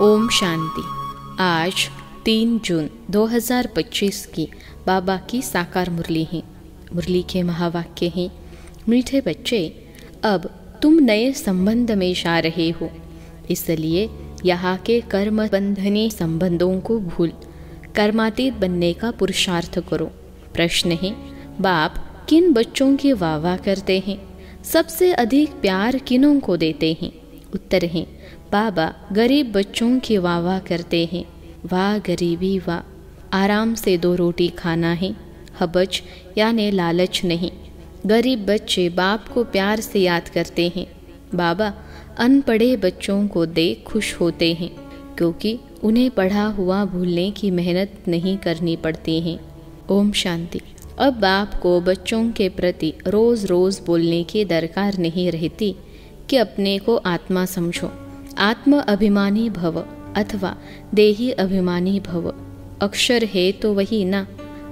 ओम शांति। आज 3 जून 2025 की बाबा की साकार मुरली है। मुरली के महावाक्य हैं, मीठे बच्चे, अब तुम नए संबंध में जा रहे हो, इसलिए यहाँ के कर्म बंधनी संबंधों को भूल कर्मातीत बनने का पुरुषार्थ करो। प्रश्न है, बाप किन बच्चों की वाह करते हैं? सबसे अधिक प्यार किन्हों को देते हैं? उत्तर है, बाबा गरीब बच्चों की वाह करते हैं। वाह गरीबी वाह, आराम से 2 रोटी खाना है, हबच यानी लालच नहीं। गरीब बच्चे बाप को प्यार से याद करते हैं। बाबा अनपढ़े बच्चों को देख खुश होते हैं, क्योंकि उन्हें पढ़ा हुआ भूलने की मेहनत नहीं करनी पड़ती है। ओम शांति। अब बाप को बच्चों के प्रति रोज़ रोज़ बोलने की दरकार नहीं रहती कि अपने को आत्मा समझो, आत्म अभिमानी भव अथवा देही अभिमानी भव। अक्षर है तो वही ना।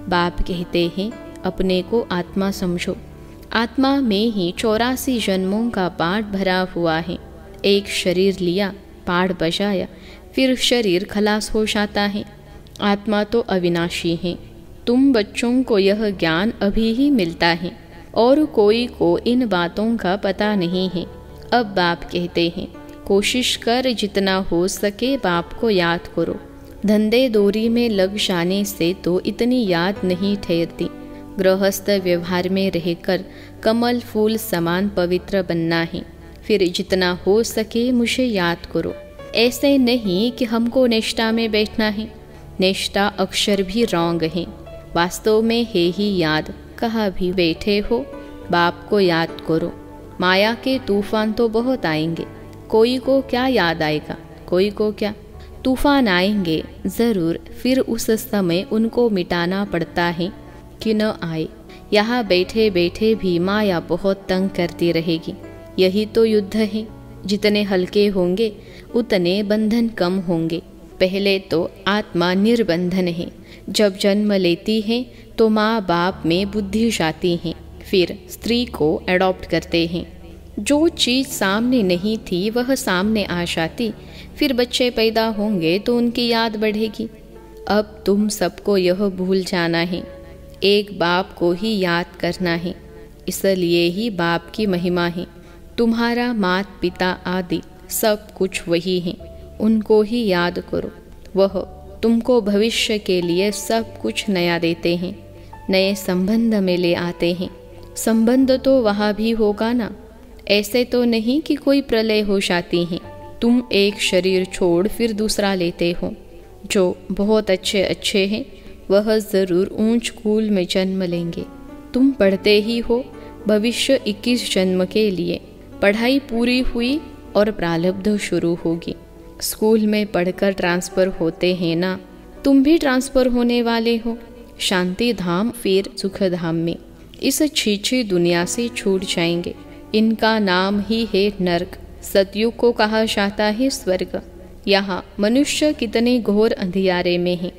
बाप कहते हैं अपने को आत्मा समझो। आत्मा में ही 84 जन्मों का पाठ भरा हुआ है। एक शरीर लिया, पाठ बजाया, फिर शरीर खलास हो जाता है। आत्मा तो अविनाशी है। तुम बच्चों को यह ज्ञान अभी ही मिलता है और कोई को इन बातों का पता नहीं है। अब बाप कहते हैं, कोशिश कर जितना हो सके बाप को याद करो। धंधे दोरी में लग जाने से तो इतनी याद नहीं ठहरती। गृहस्थ व्यवहार में रहकर कमल फूल समान पवित्र बनना है। फिर जितना हो सके मुझे याद करो। ऐसे नहीं कि हमको निष्ठा में बैठना है। निष्ठा अक्षर भी रॉन्ग है, वास्तव में है ही याद। कहाँ भी बैठे हो बाप को याद करो। माया के तूफान तो बहुत आएंगे, कोई को क्या याद आएगा, कोई को क्या। तूफान आएंगे ज़रूर, फिर उस समय उनको मिटाना पड़ता है कि न आए। यहाँ बैठे बैठे भी माया बहुत तंग करती रहेगी। यही तो युद्ध है। जितने हल्के होंगे उतने बंधन कम होंगे। पहले तो आत्मा निर्बंधन है। जब जन्म लेती है तो माँ बाप में बुद्धि जाती है, फिर स्त्री को एडॉप्ट करते हैं। जो चीज़ सामने नहीं थी वह सामने आ जाती। फिर बच्चे पैदा होंगे तो उनकी याद बढ़ेगी। अब तुम सबको यह भूल जाना है, एक बाप को ही याद करना है। इसलिए ही बाप की महिमा है। तुम्हारा माता पिता आदि सब कुछ वही है, उनको ही याद करो। वह तुमको भविष्य के लिए सब कुछ नया देते हैं, नए संबंध में ले आते हैं। संबंध तो वहाँ भी होगा ना। ऐसे तो नहीं कि कोई प्रलय हो जाती है। तुम एक शरीर छोड़ फिर दूसरा लेते हो। जो बहुत अच्छे हैं वह ज़रूर ऊंच कुल में जन्म लेंगे। तुम पढ़ते ही हो भविष्य 21 जन्म के लिए। पढ़ाई पूरी हुई और प्रारब्ध शुरू होगी। स्कूल में पढ़कर ट्रांसफ़र होते हैं ना, तुम भी ट्रांसफ़र होने वाले हो। शांति धाम फिर सुख धाम में। इस छीछी दुनिया से छूट जाएंगे। इनका नाम ही है नरक। सतयुग को कहा जाता है स्वर्ग। यहाँ मनुष्य कितने घोर अंधियारे में है।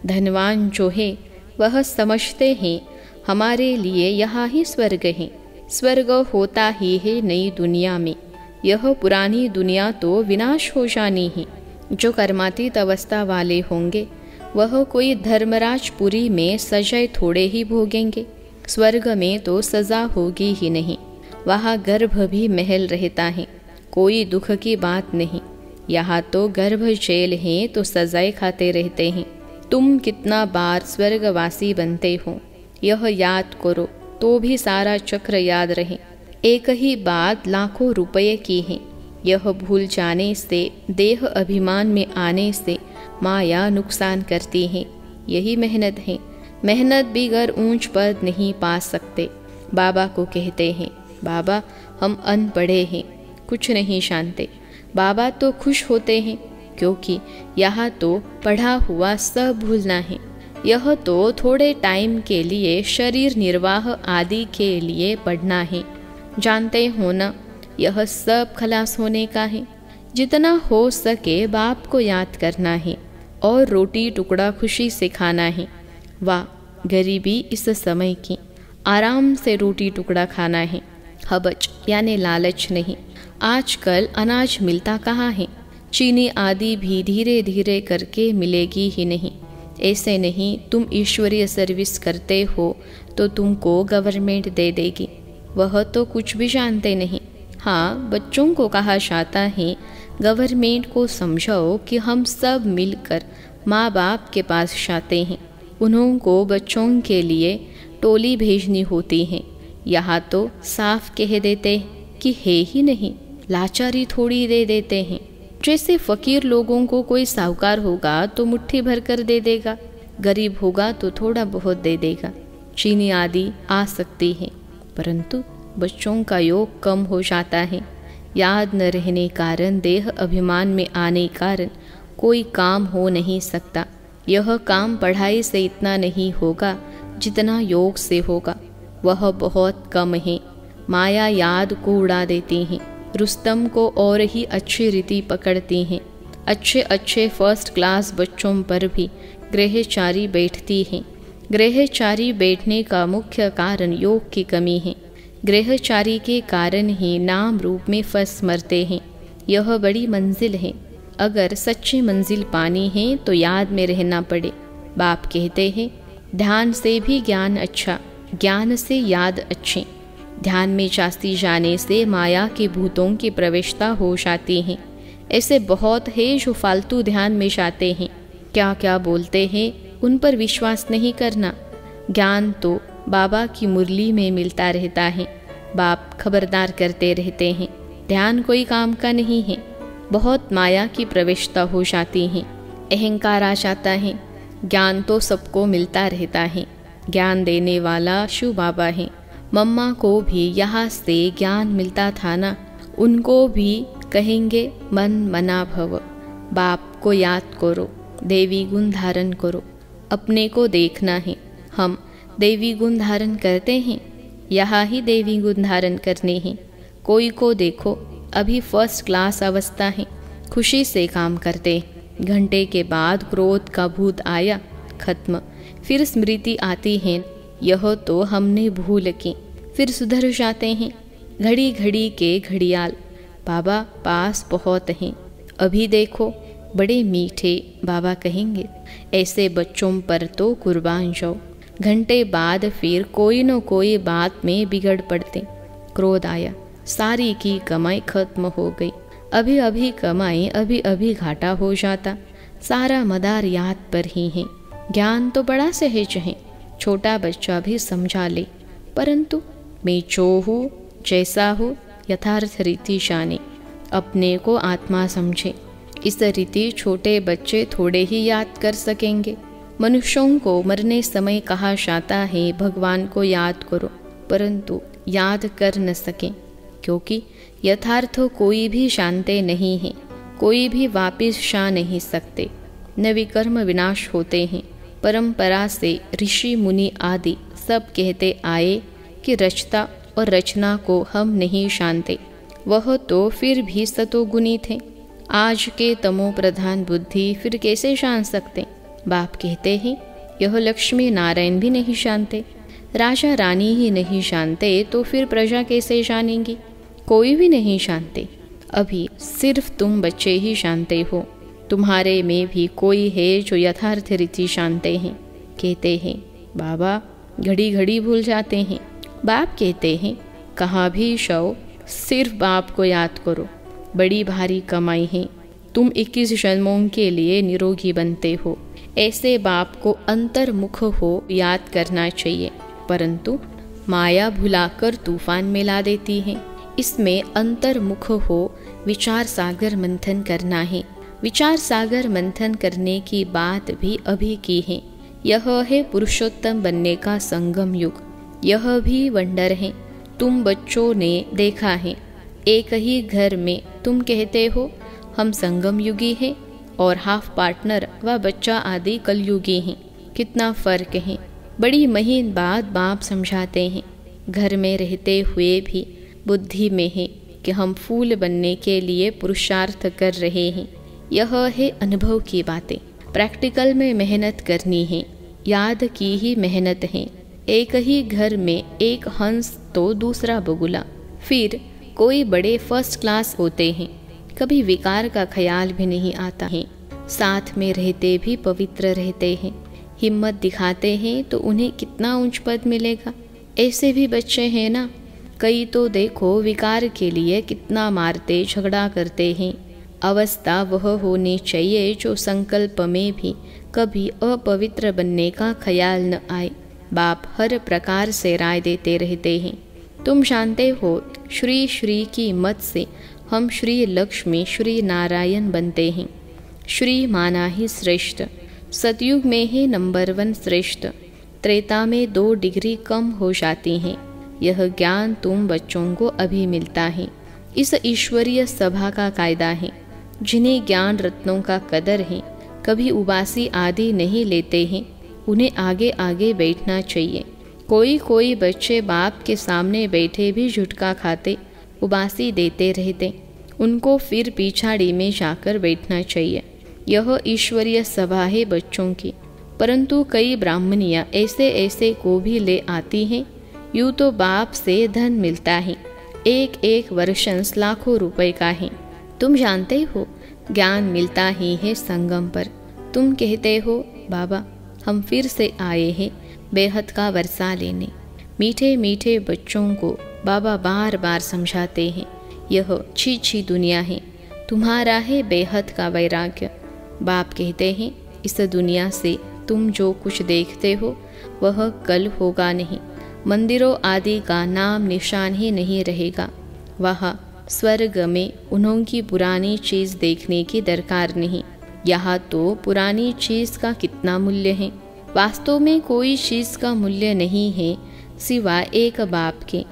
धनवान जो है वह समझते हैं हमारे लिए यहाँ ही स्वर्ग है। स्वर्ग होता ही है नई दुनिया में। यह पुरानी दुनिया तो विनाश हो जानी है। जो कर्मातीत अवस्था वाले होंगे वह कोई धर्मराजपुरी में सजाए थोड़े ही भोगेंगे। स्वर्ग में तो सज़ा होगी ही नहीं। वहाँ गर्भ भी महल रहता है, कोई दुख की बात नहीं। यहाँ तो गर्भ जेल है तो सजाएं खाते रहते हैं। तुम कितना बार स्वर्गवासी बनते हो यह याद करो तो भी सारा चक्र याद रहे। एक ही बात लाखों रुपये की है। यह भूल जाने से, देह अभिमान में आने से माया नुकसान करती है। यही मेहनत है। मेहनत बिगर ऊंच पद नहीं पा सकते। बाबा को कहते हैं, बाबा हम अनपढ़े हैं, कुछ नहीं जानते। बाबा तो खुश होते हैं, क्योंकि यहाँ तो पढ़ा हुआ सब भूलना है। यह तो थोड़े टाइम के लिए शरीर निर्वाह आदि के लिए पढ़ना है। जानते हो ना, यह सब खलास होने का है। जितना हो सके बाप को याद करना है और रोटी टुकड़ा खुशी से खाना है। वाह गरीबी इस समय की। आराम से रोटी टुकड़ा खाना है, हबच यानी लालच नहीं। आजकल अनाज मिलता कहाँ है? चीनी आदि भी धीरे धीरे करके मिलेगी ही नहीं। ऐसे नहीं तुम ईश्वरीय सर्विस करते हो तो तुमको गवर्नमेंट दे देगी, वह तो कुछ भी जानते नहीं। हाँ, बच्चों को कहा जाता है गवर्नमेंट को समझाओ कि हम सब मिलकर माँ बाप के पास जाते हैं, उन्होंने बच्चों के लिए टोली भेजनी होती है। यहाँ तो साफ कह देते कि है ही नहीं, लाचारी थोड़ी दे देते हैं। जैसे फकीर लोगों को कोई साहूकार होगा तो मुट्ठी भर कर दे देगा, गरीब होगा तो थोड़ा बहुत दे देगा। चीनी आदि आ सकती है, परंतु बच्चों का योग कम हो जाता है। याद न रहने कारण, देह अभिमान में आने कारण कोई काम हो नहीं सकता। यह काम पढ़ाई से इतना नहीं होगा जितना योग से होगा, वह बहुत कम है। माया याद को उड़ा देती हैं, रुस्तम को और ही अच्छी रीति पकड़ती हैं। अच्छे अच्छे फर्स्ट क्लास बच्चों पर भी ग्रहचारी बैठती हैं। ग्रहचारी बैठने का मुख्य कारण योग की कमी है। ग्रहचारी के कारण ही नाम रूप में फंस मरते हैं। यह बड़ी मंजिल है, अगर सच्ची मंजिल पानी है तो याद में रहना पड़े। बाप कहते हैं ध्यान से भी ज्ञान अच्छा, ज्ञान से याद अच्छी। ध्यान में जास्ती जाने से माया के भूतों की प्रवेशता हो जाती है। ऐसे बहुत है जो फालतू ध्यान में जाते हैं, क्या क्या बोलते हैं, उन पर विश्वास नहीं करना। ज्ञान तो बाबा की मुरली में मिलता रहता है। बाप खबरदार करते रहते हैं, ध्यान कोई काम का नहीं है। बहुत माया की प्रवेशता हो जाती है, अहंकार आ जाता है। ज्ञान तो सबको मिलता रहता है, ज्ञान देने वाला शिव बाबा है। मम्मा को भी यहाँ से ज्ञान मिलता था ना, उनको भी कहेंगे मन मना भव। बाप को याद करो, देवी गुण धारण करो। अपने को देखना है, हम देवी गुण धारण करते हैं, यहाँ ही देवी गुण धारण करने हैं। कोई को देखो, अभी फर्स्ट क्लास अवस्था है, खुशी से काम करते, घंटे के बाद क्रोध का भूत आया, खत्म। फिर स्मृति आती है, यह तो हमने भूल की, फिर सुधर जाते हैं। घड़ी घड़ी के घड़ियाल बाबा पास बहुत हैं, अभी देखो बड़े मीठे बाबा कहेंगे। ऐसे बच्चों पर तो कुर्बान जाओ, घंटे बाद फिर कोई न कोई बात में बिगड़ पड़ते। क्रोध आया, सारी की कमाई खत्म हो गई। अभी अभी कमाई, अभी अभी घाटा हो जाता। सारा मदार याद पर ही है। ज्ञान तो बड़ा सहज है, छोटा बच्चा भी समझा ले, परंतु मैं जो हूँ जैसा हूँ यथार्थ रीति जाने, अपने को आत्मा समझे। इस रीति छोटे बच्चे थोड़े ही याद कर सकेंगे। मनुष्यों को मरने समय कहा जाता है भगवान को याद करो, परंतु याद कर न सकें, क्योंकि यथार्थ कोई भी जानते नहीं है, कोई भी वापिस जा नहीं सकते। न विकर्म विनाश होते हैं। परंपरा से ऋषि मुनि आदि सब कहते आए कि रचता और रचना को हम नहीं जानते, वह तो फिर भी सतोगुणी थे। आज के तमो प्रधान बुद्धि फिर कैसे जान सकते? बाप कहते हैं यह लक्ष्मी नारायण भी नहीं जानते, राजा रानी ही नहीं जानते, तो फिर प्रजा कैसे जानेंगी? कोई भी नहीं जानते। अभी सिर्फ तुम बच्चे ही जानते हो। तुम्हारे में भी कोई है जो यथार्थ रीति जानते हैं। कहते हैं बाबा घड़ी घड़ी भूल जाते हैं। बाप कहते हैं कहाँ भी जाओ सिर्फ बाप को याद करो, बड़ी भारी कमाई है। तुम 21 जन्मों के लिए निरोगी बनते हो। ऐसे बाप को अंतर्मुख हो याद करना चाहिए, परंतु माया भुलाकर तूफान में ला देती है। इसमें अंतर्मुख हो विचार सागर मंथन करना है। विचार सागर मंथन करने की बात भी अभी की है। यह है पुरुषोत्तम बनने का संगम युग। यह भी वंडर है। तुम बच्चों ने देखा है, एक ही घर में तुम कहते हो हम संगम युगी हैं और हाफ पार्टनर व बच्चा आदि कलयुगी हैं। कितना फर्क है। बड़ी महीन बात बाप समझाते हैं। घर में रहते हुए भी बुद्धि में है कि हम फूल बनने के लिए पुरुषार्थ कर रहे हैं। यह है अनुभव की बातें। प्रैक्टिकल में मेहनत करनी है, याद की ही मेहनत है। एक ही घर में एक हंस तो दूसरा बगुला। फिर कोई बड़े फर्स्ट क्लास होते हैं, कभी विकार का ख्याल भी नहीं आता है। साथ में रहते भी पवित्र रहते हैं, हिम्मत दिखाते हैं तो उन्हें कितना ऊंच पद मिलेगा। ऐसे भी बच्चे हैं ना, कई तो देखो विकार के लिए कितना मारते झगड़ा करते हैं। अवस्था वह होनी चाहिए जो संकल्प में भी कभी अपवित्र बनने का ख्याल न आए। बाप हर प्रकार से राय देते रहते हैं। तुम जानते हो, श्री श्री की मत से हम श्री लक्ष्मी श्री नारायण बनते हैं। श्री माना ही श्रेष्ठ, सतयुग में है नंबर 1 श्रेष्ठ, त्रेता में 2 डिग्री कम हो जाती हैं। यह ज्ञान तुम बच्चों को अभी मिलता है। इस ईश्वरीय सभा का कायदा है। जिन्हें ज्ञान रत्नों का कदर है, कभी उबासी आदि नहीं लेते हैं, उन्हें आगे आगे बैठना चाहिए। कोई बच्चे बाप के सामने बैठे भी झुटका खाते, उबासी देते रहते, उनको फिर पिछाड़ी में जाकर बैठना चाहिए। यह ईश्वरीय सभा है बच्चों की। परंतु कई ब्राह्मणियाँ ऐसे को भी ले आती हैं। यूँ तो बाप से धन मिलता है, एक वर्षंस लाखों रुपए का है। तुम जानते हो, ज्ञान मिलता ही है संगम पर। तुम कहते हो, बाबा हम फिर से आए हैं बेहद का वर्षा लेने। मीठे मीठे बच्चों को बाबा बार बार समझाते हैं, यह छी दुनिया है, तुम्हारा है बेहद का वैराग्य। बाप कहते हैं, इस दुनिया से तुम जो कुछ देखते हो वह कल होगा नहीं। मंदिरों आदि का नाम निशान ही नहीं रहेगा। वहाँ स्वर्ग में उन्होंने पुरानी चीज़ देखने की दरकार नहीं। यहाँ तो पुरानी चीज़ का कितना मूल्य है। वास्तव में कोई चीज़ का मूल्य नहीं है सिवाय एक बाप के।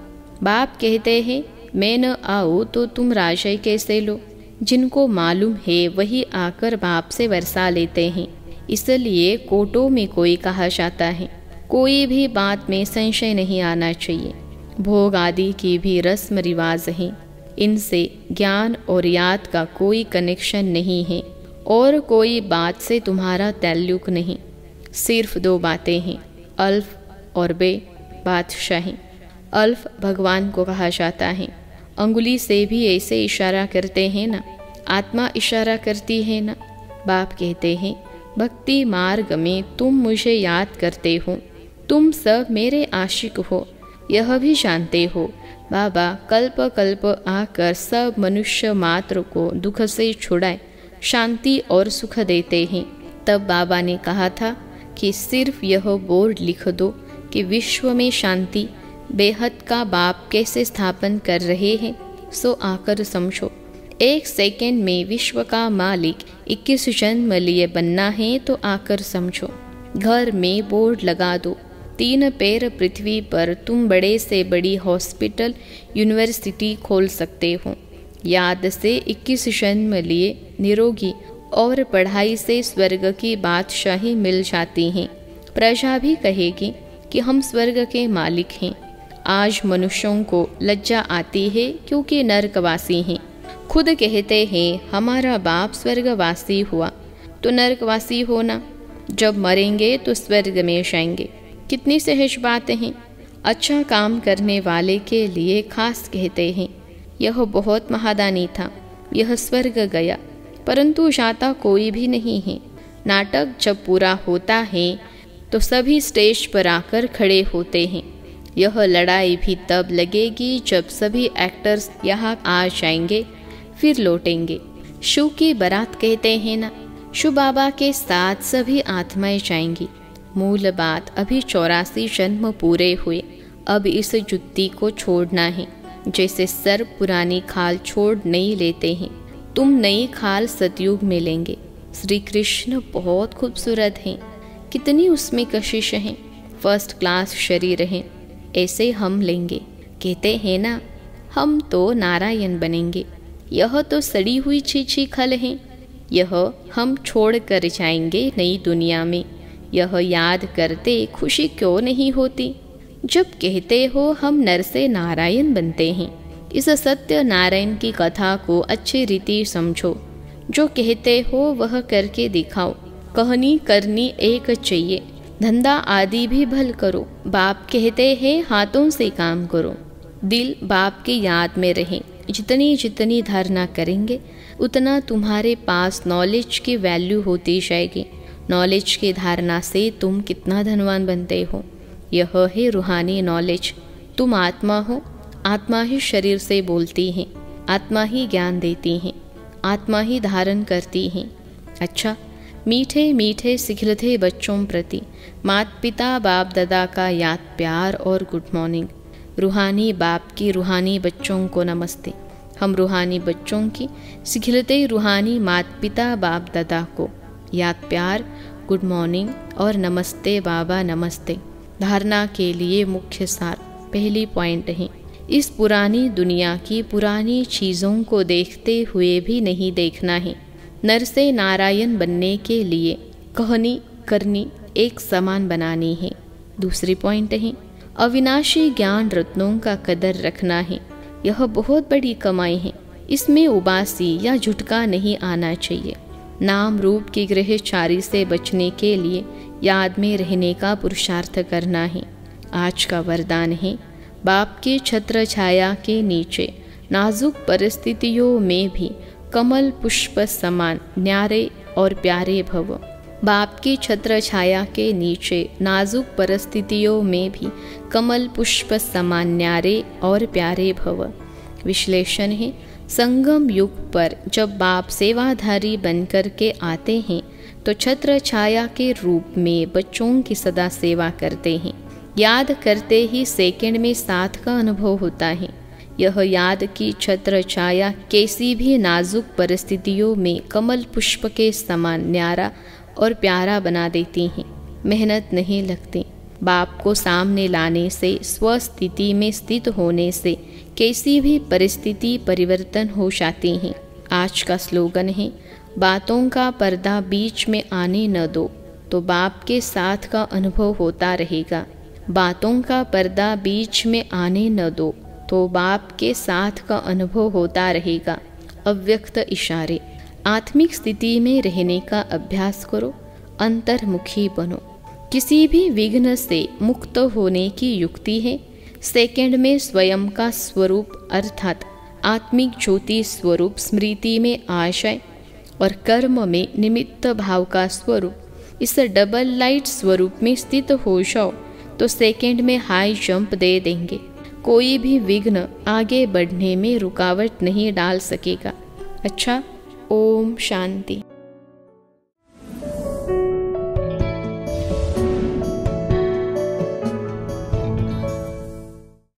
बाप कहते हैं, मैं न आऊँ तो तुम राशय कैसे लो। जिनको मालूम है वही आकर बाप से वर्षा लेते हैं। इसलिए कोटों में कोई कहा जाता है। कोई भी बात में संशय नहीं आना चाहिए। भोग आदि की भी रस्म रिवाज हैं, इनसे ज्ञान और याद का कोई कनेक्शन नहीं है और कोई बात से तुम्हारा ताल्लुक नहीं। सिर्फ 2 बातें हैं, अल्फ और बे बादशाही। अल्फ भगवान को कहा जाता है। अंगुली से भी ऐसे इशारा करते हैं ना, आत्मा इशारा करती है ना। बाप कहते हैं, भक्ति मार्ग में तुम मुझे याद करते हो, तुम सब मेरे आशिक हो, यह भी जानते हो। बाबा कल्प कल्प आकर सब मनुष्य मात्र को दुख से छुड़ाए शांति और सुख देते हैं। तब बाबा ने कहा था कि सिर्फ यह बोर्ड लिख दो कि विश्व में शांति बेहद का बाप कैसे स्थापन कर रहे हैं, सो आकर समझो। 1 सेकेंड में विश्व का मालिक 21 जन्म लिए बनना है तो आकर समझो। घर में बोर्ड लगा दो, 3 पैर पृथ्वी पर तुम बड़े से बड़ी हॉस्पिटल यूनिवर्सिटी खोल सकते हो। याद से 21 जन्म लिए निरोगी और पढ़ाई से स्वर्ग की बादशाही मिल जाती है। प्रजा भी कहेगी कि हम स्वर्ग के मालिक हैं। आज मनुष्यों को लज्जा आती है क्योंकि नरकवासी हैं। खुद कहते हैं हमारा बाप स्वर्गवासी हुआ तो नरकवासी होना, जब मरेंगे तो स्वर्ग में जाएंगे। कितनी सहज बात है। अच्छा काम करने वाले के लिए खास कहते हैं, यह बहुत महादानी था, यह स्वर्ग गया, परंतु जाता कोई भी नहीं है। नाटक जब पूरा होता है तो सभी स्टेज पर आकर खड़े होते हैं। यह लड़ाई भी तब लगेगी जब सभी एक्टर्स यहाँ आ जाएंगे, फिर लौटेंगे। शिव की बारात कहते हैं ना, शिव बाबा के साथ सभी आत्माएं जाएंगी। मूल बात, अभी 84 जन्म पूरे हुए, अब इस जुत्ती को छोड़ना है। जैसे सर्प पुरानी खाल छोड़ नहीं लेते हैं, तुम नई खाल सतयुग में लेंगे। श्री कृष्ण बहुत खूबसूरत हैं, कितनी उसमें कशिश है, फर्स्ट क्लास शरीर है, ऐसे हम लेंगे। कहते हैं ना, हम तो नारायण बनेंगे। यह तो सड़ी हुई छीछी खल है, यह हम छोड़ कर जाएंगे नई दुनिया में। यह याद करते खुशी क्यों नहीं होती जब कहते हो हम नर से नारायण बनते हैं। इस सत्य नारायण की कथा को अच्छी रीति समझो। जो कहते हो वह करके दिखाओ। कहनी करनी एक चाहिए, धंधा आदि भी भल करो। बाप कहते हैं हाथों से काम करो, दिल बाप की याद में रहे। जितनी जितनी धारणा करेंगे उतना तुम्हारे पास नॉलेज की वैल्यू होती जाएगी। नॉलेज की धारणा से तुम कितना धनवान बनते हो। यह है रूहानी नॉलेज। तुम आत्मा हो, आत्मा ही शरीर से बोलती है, आत्मा ही ज्ञान देती है, आत्मा ही धारण करती है। अच्छा, मीठे मीठे सिखलते बच्चों प्रति माता पिता बाप दादा का याद प्यार और गुड मॉर्निंग। रूहानी बाप की रूहानी बच्चों को नमस्ते। हम रूहानी बच्चों की सिखलते रूहानी माता पिता बाप दादा को याद प्यार, गुड मॉर्निंग और नमस्ते बाबा नमस्ते। धारणा के लिए मुख्य सार पहली पॉइंट है, इस पुरानी दुनिया की पुरानी चीज़ों को देखते हुए भी नहीं देखना है। नर से नारायण बनने के लिए कहनी करनी एक समान बनानी है। दूसरी पॉइंट है, अविनाशी ज्ञान रत्नों का कदर रखना है। यह बहुत बड़ी कमाई है। इसमें उबासी या झुटका नहीं आना चाहिए। नाम रूप की ग्रहचारी से बचने के लिए याद में रहने का पुरुषार्थ करना है। आज का वरदान है, बाप की छत्र छाया के नीचे नाजुक परिस्थितियों में भी कमल पुष्प समान न्यारे और प्यारे भव। बाप की छत्र छाया के नीचे नाजुक परिस्थितियों में भी कमल पुष्प समान न्यारे और प्यारे भव। विश्लेषण है, संगम युग पर जब बाप सेवाधारी बनकर के आते हैं तो छत्र छाया के रूप में बच्चों की सदा सेवा करते हैं। याद करते ही सेकंड में साथ का अनुभव होता है। यह याद की छत्र छाया कैसी भी नाजुक परिस्थितियों में कमल पुष्प के समान न्यारा और प्यारा बना देती हैं। मेहनत नहीं लगती। बाप को सामने लाने से, स्वस्थिति में स्थित होने से कैसी भी परिस्थिति परिवर्तन हो जाती हैं। आज का स्लोगन है, बातों का पर्दा बीच में आने न दो तो बाप के साथ का अनुभव होता रहेगा। बातों का पर्दा बीच में आने न दो तो बाप के साथ का अनुभव होता रहेगा। अव्यक्त इशारे, आत्मिक स्थिति में रहने का अभ्यास करो, अंतर्मुखी बनो। किसी भी विघ्न से मुक्त होने की युक्ति है सेकंड में स्वयं का स्वरूप अर्थात आत्मिक ज्योति स्वरूप स्मृति में आ जाए और कर्म में निमित्त भाव का स्वरूप इस डबल लाइट स्वरूप में स्थित हो जाओ तो सेकंड में हाई जंप दे देंगे। कोई भी विघ्न आगे बढ़ने में रुकावट नहीं डाल सकेगा। अच्छा, ओम शांति।